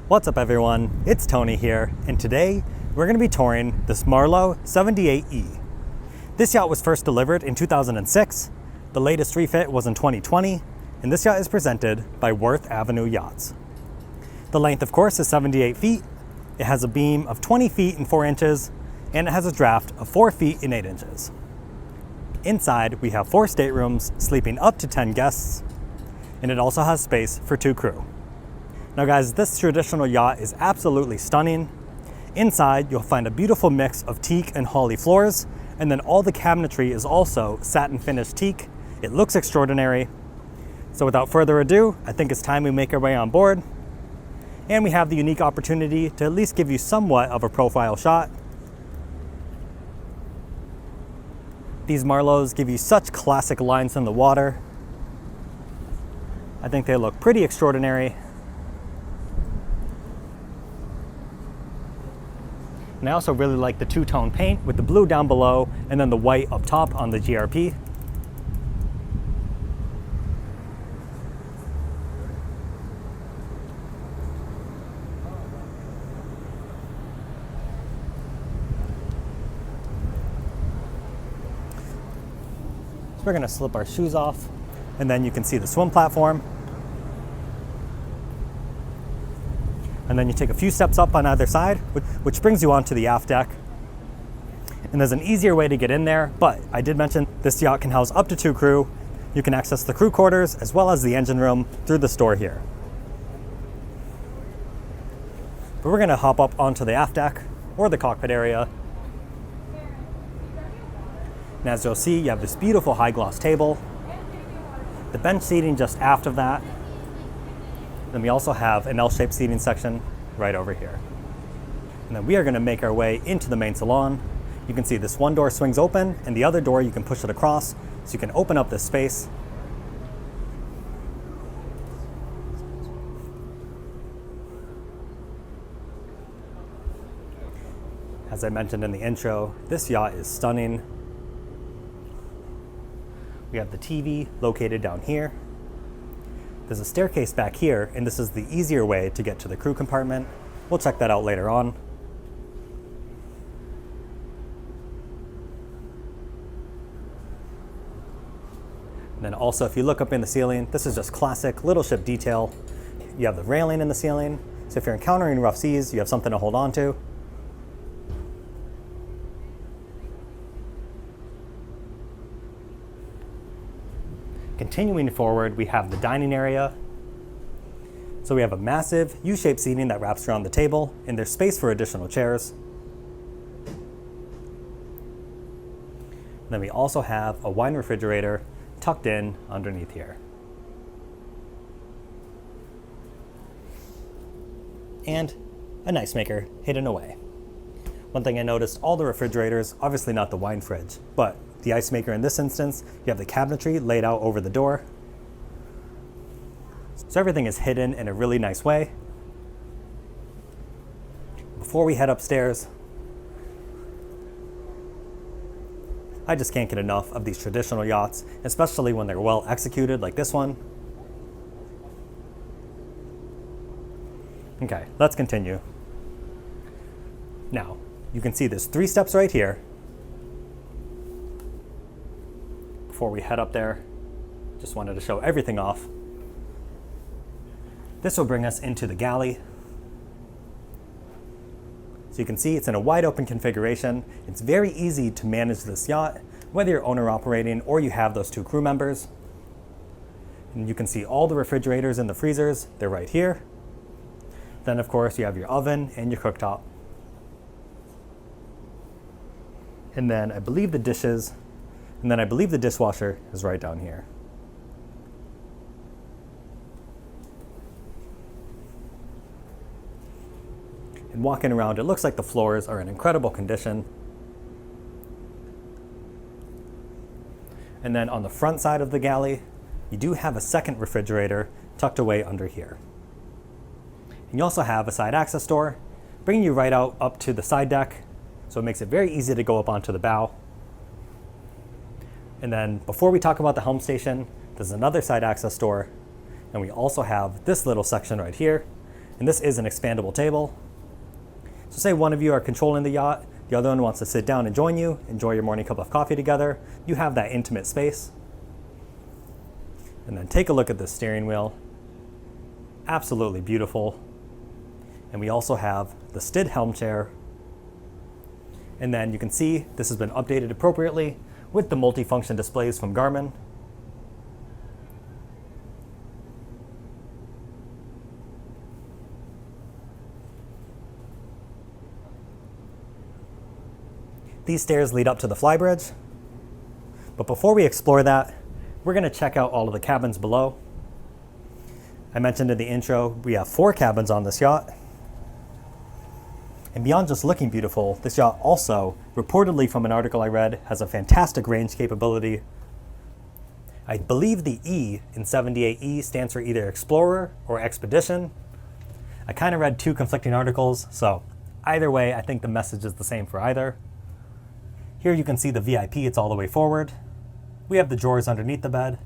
What's up everyone, it's Tony here, and today we're going to be touring this Marlow 78E. This yacht was first delivered in 2006, the latest refit was in 2020, and this yacht is presented by Worth Avenue Yachts. The length of course is 78 feet, it has a beam of 20 feet and 4 inches, and it has a draft of 4 feet and 8 inches. Inside we have 4 staterooms sleeping up to 10 guests, and it also has space for 2 crew. Now guys, this traditional yacht is absolutely stunning. Inside, you'll find a beautiful mix of teak and holly floors, and then all the cabinetry is also satin finished teak. It looks extraordinary. So without further ado, I think it's time we make our way on board. And we have the unique opportunity to at least give you somewhat of a profile shot. These Marlows give you such classic lines in the water. I think they look pretty extraordinary. And I also really like the two-tone paint with the blue down below and then the white up top on the GRP. So we're going to slip our shoes off, and then you can see the swim platform. And then you take a few steps up on either side, which brings you onto the aft deck. And there's an easier way to get in there, but I did mention this yacht can house up to 2 crew. You can access the crew quarters as well as the engine room through this door here. But we're gonna hop up onto the aft deck or the cockpit area. And as you'll see, you have this beautiful high gloss table, the bench seating just aft of that. Then we also have an L-shaped seating section right over here. And then we are going to make our way into the main salon. You can see this one door swings open, and the other door you can push it across, so you can open up this space. As I mentioned in the intro, this yacht is stunning. We have the TV located down here. There's a staircase back here, and this is the easier way to get to the crew compartment. We'll check that out later on. And then also, if you look up in the ceiling, this is just classic little ship detail. You have the railing in the ceiling, so if you're encountering rough seas, you have something to hold on to. Continuing forward, we have the dining area. So we have a massive U-shaped seating that wraps around the table, and there's space for additional chairs. And then we also have a wine refrigerator tucked in underneath here. And an ice maker hidden away. One thing I noticed, all the refrigerators, obviously not the wine fridge, but the ice maker in this instance, you have the cabinetry laid out over the door. So everything is hidden in a really nice way. Before we head upstairs, I just can't get enough of these traditional yachts, especially when they're well executed like this one. Okay, let's continue. Now, you can see there's 3 steps right here. Before we head up there, just wanted to show everything off. This will bring us into the galley. So you can see it's in a wide open configuration. It's very easy to manage this yacht, whether you're owner operating or you have those 2 crew members. And you can see all the refrigerators and the freezers, they're right here. Then of course you have your oven and your cooktop. And then I believe the dishes, and then I believe the dishwasher is right down here. And walking around, it looks like the floors are in incredible condition. And then on the front side of the galley, you do have a second refrigerator tucked away under here. And you also have a side access door, bringing you right out up to the side deck, so it makes it very easy to go up onto the bow. And then before we talk about the helm station, there's another side access door, and we also have this little section right here. And this is an expandable table. So say one of you are controlling the yacht, the other one wants to sit down and join you, enjoy your morning cup of coffee together. You have that intimate space. And then take a look at this steering wheel. Absolutely beautiful. And we also have the Stid helm chair. And then you can see this has been updated appropriately with the multifunction displays from Garmin. These stairs lead up to the flybridge. But before we explore that, we're going to check out all of the cabins below. I mentioned in the intro, we have 4 cabins on this yacht. And beyond just looking beautiful, this yacht also, reportedly from an article I read, has a fantastic range capability. I believe the E in 78E stands for either Explorer or Expedition. I kind of read 2 conflicting articles, so either way, I think the message is the same for either. Here you can see the VIP, it's all the way forward. We have the drawers underneath the bed.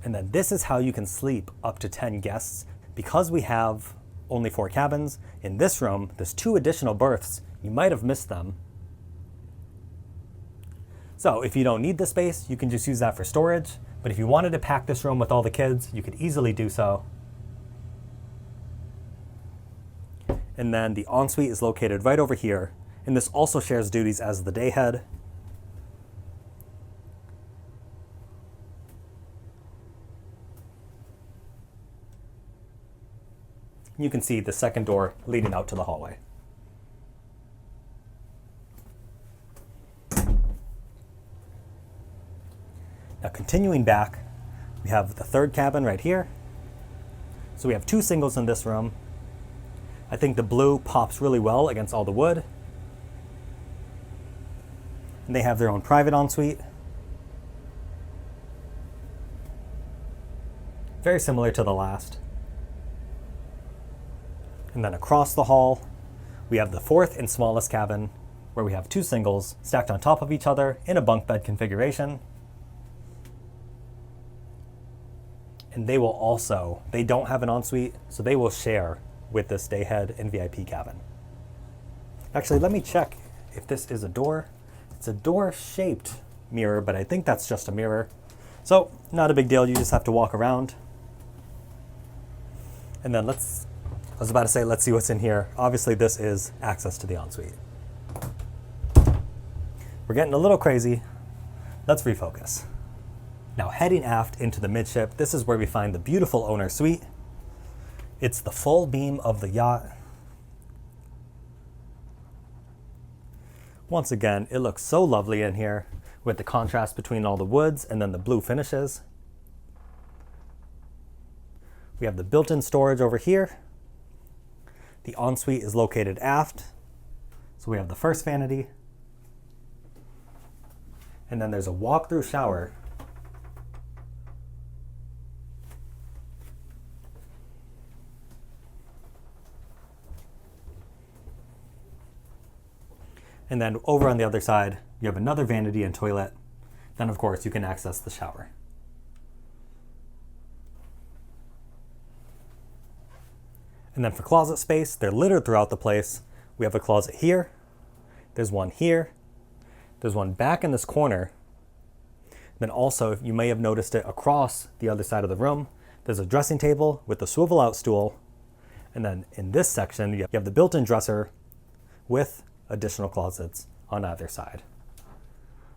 And then this is how you can sleep up to 10 guests. Because we have only 4 cabins, in this room, there's 2 additional berths. You might have missed them. So if you don't need the space, you can just use that for storage. But if you wanted to pack this room with all the kids, you could easily do so. And then the ensuite is located right over here. And this also shares duties as the dayhead. You can see the second door leading out to the hallway. Now continuing back, we have the third cabin right here. So we have 2 singles in this room. I think the blue pops really well against all the wood. And they have their own private ensuite. Very similar to the last. And then across the hall, we have the 4th and smallest cabin, where we have 2 singles stacked on top of each other in a bunk bed configuration. And they will also, they don't have an ensuite, so they will share with this dayhead and VIP cabin. Actually, let me check if this is a door. It's a door-shaped mirror, but I think that's just a mirror. So, not a big deal, you just have to walk around. And then I was about to say, let's see what's in here. Obviously, this is access to the ensuite. We're getting a little crazy. Let's refocus. Now, heading aft into the midship, this is where we find the beautiful owner suite. It's the full beam of the yacht. Once again, it looks so lovely in here with the contrast between all the woods and then the blue finishes. We have the built-in storage over here. The ensuite is located aft. So we have the first vanity. And then there's a walk-through shower. And then over on the other side, you have another vanity and toilet. Then of course you can access the shower. And then for closet space, they're littered throughout the place. We have a closet here. There's one here. There's one back in this corner. Then also, you may have noticed it across the other side of the room. There's a dressing table with a swivel out stool. And then in this section, you have the built-in dresser with additional closets on either side.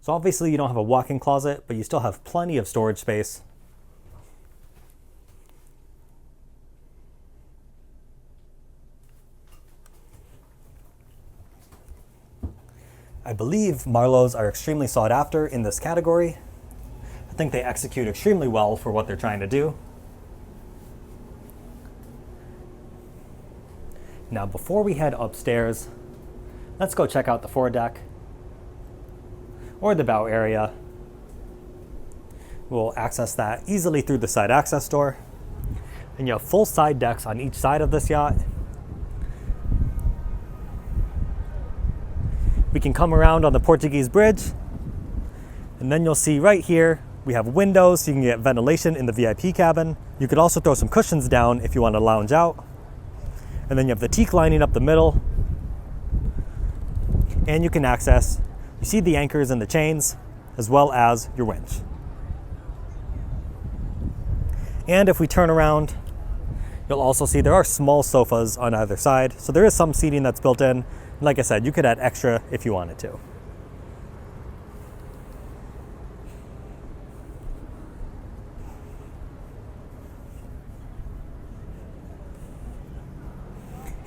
So obviously you don't have a walk-in closet, but you still have plenty of storage space. I believe Marlows are extremely sought after in this category. I think they execute extremely well for what they're trying to do. Now, before we head upstairs, let's go check out the foredeck or the bow area. We'll access that easily through the side access door. And you have full side decks on each side of this yacht. We can come around on the Portuguese bridge, and then you'll see right here We have windows so you can get ventilation in the VIP cabin. You could also throw some cushions down if you want to lounge out. And then you have the teak lining up the middle. And you can access, you see the anchors and the chains, as well as your winch. And if we turn around, you'll also see there are small sofas on either side. So there is some seating that's built in. Like I said, you could add extra if you wanted to.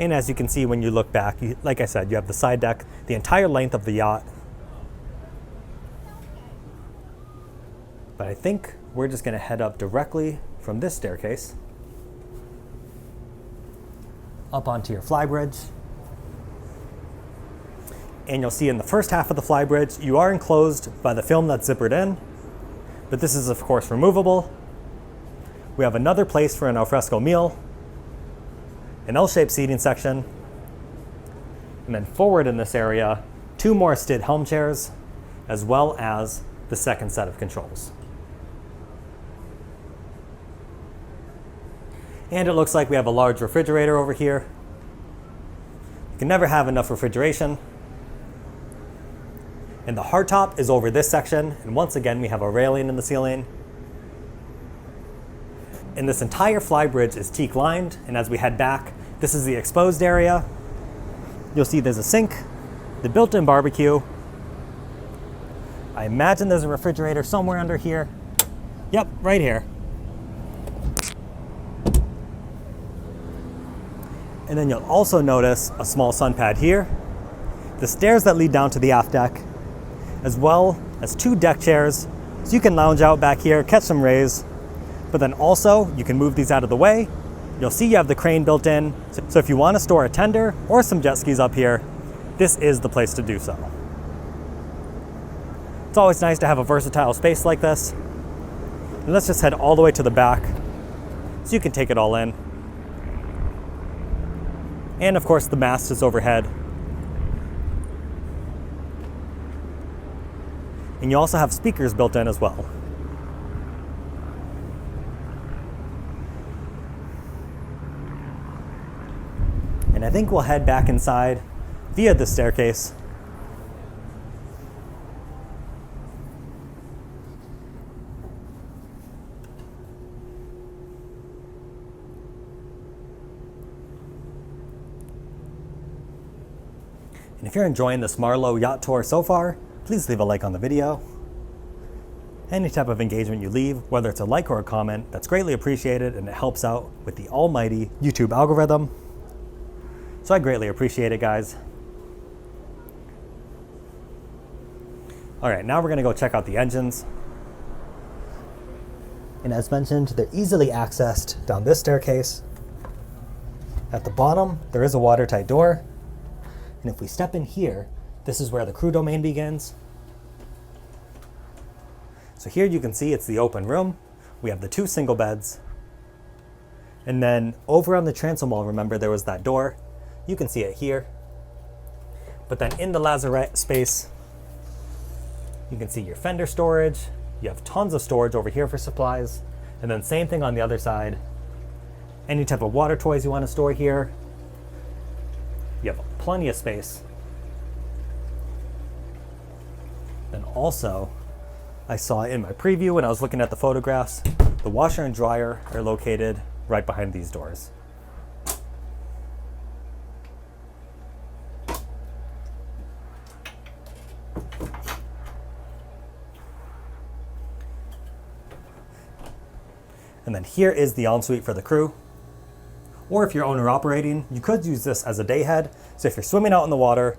And as you can see when you look back, like I said, you have the side deck, the entire length of the yacht. But I think we're just gonna head up directly from this staircase up onto your flybridge. And you'll see in the first half of the flybridge, you are enclosed by the film that's zippered in, but this is of course removable. We have another place for an alfresco meal, an L-shaped seating section, and then forward in this area, 2 more Stid helm chairs, as well as the second set of controls. And it looks like we have a large refrigerator over here. You can never have enough refrigeration. And the hardtop is over this section, and once again we have a railing in the ceiling. And this entire flybridge is teak lined, and as we head back, this is the exposed area. You'll see there's a sink, the built-in barbecue. I imagine there's a refrigerator somewhere under here. Yep, right here. And then you'll also notice a small sun pad here, the stairs that lead down to the aft deck, as well as 2 deck chairs, so you can lounge out back here, catch some rays, but then also you can move these out of the way. You'll see you have the crane built in, so if you want to store a tender or some jet skis up here, this is the place to do so. It's always nice to have a versatile space like this. And let's just head all the way to the back so you can take it all in. And of course the mast is overhead. And you also have speakers built in as well. And I think we'll head back inside via the staircase. And if you're enjoying this Marlow yacht tour so far, please leave a like on the video. Any type of engagement you leave, whether it's a like or a comment, that's greatly appreciated and it helps out with the almighty YouTube algorithm. So I greatly appreciate it, guys. All right, now we're gonna go check out the engines. And as mentioned, they're easily accessed down this staircase. At the bottom, there is a watertight door. And if we step in here, this is where the crew domain begins. So here you can see it's the open room. We have the 2 single beds. And then over on the transom wall, remember there was that door. You can see it here. But then in the lazarette space, you can see your fender storage. You have tons of storage over here for supplies. And then same thing on the other side. Any type of water toys you want to store here. You have plenty of space. Then also, I saw in my preview when I was looking at the photographs, the washer and dryer are located right behind these doors. And then here is the ensuite for the crew. Or if you're owner operating, you could use this as a day head. So if you're swimming out in the water,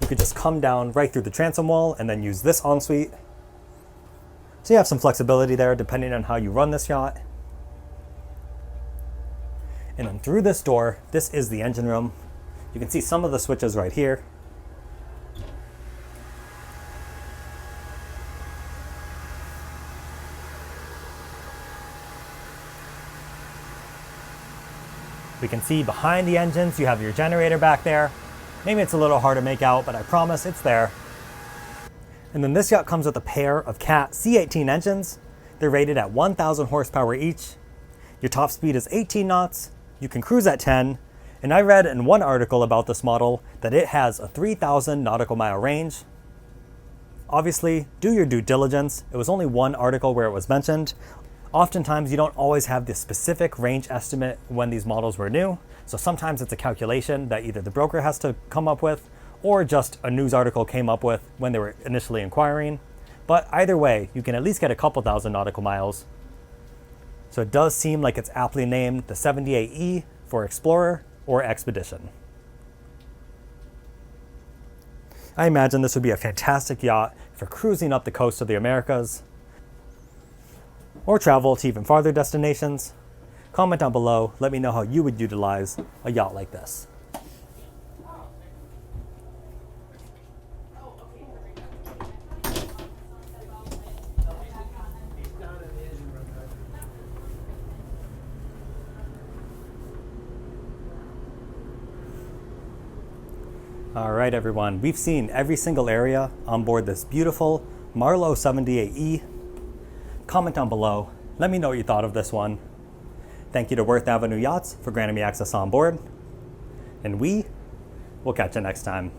you could just come down right through the transom wall and then use this ensuite. So you have some flexibility there depending on how you run this yacht. And then through this door, this is the engine room. You can see some of the switches right here. We can see behind the engines, you have your generator back there. Maybe it's a little hard to make out, but I promise it's there. And then this yacht comes with a pair of Cat C18 engines. They're rated at 1,000 horsepower each. Your top speed is 18 knots. You can cruise at 10. And I read in one article about this model that it has a 3,000 nautical mile range. Obviously, do your due diligence. It was only one article where it was mentioned. Oftentimes, you don't always have the specific range estimate when these models were new. So sometimes it's a calculation that either the broker has to come up with or just a news article came up with when they were initially inquiring. But either way, you can at least get a couple thousand nautical miles. So it does seem like it's aptly named the 78E for Explorer or Expedition. I imagine this would be a fantastic yacht for cruising up the coast of the Americas or travel to even farther destinations. Comment down below, let me know how you would utilize a yacht like this. All right, everyone, we've seen every single area on board this beautiful Marlow 78E. Comment down below, let me know what you thought of this one. Thank you to Worth Avenue Yachts for granting me access on board. And we will catch you next time.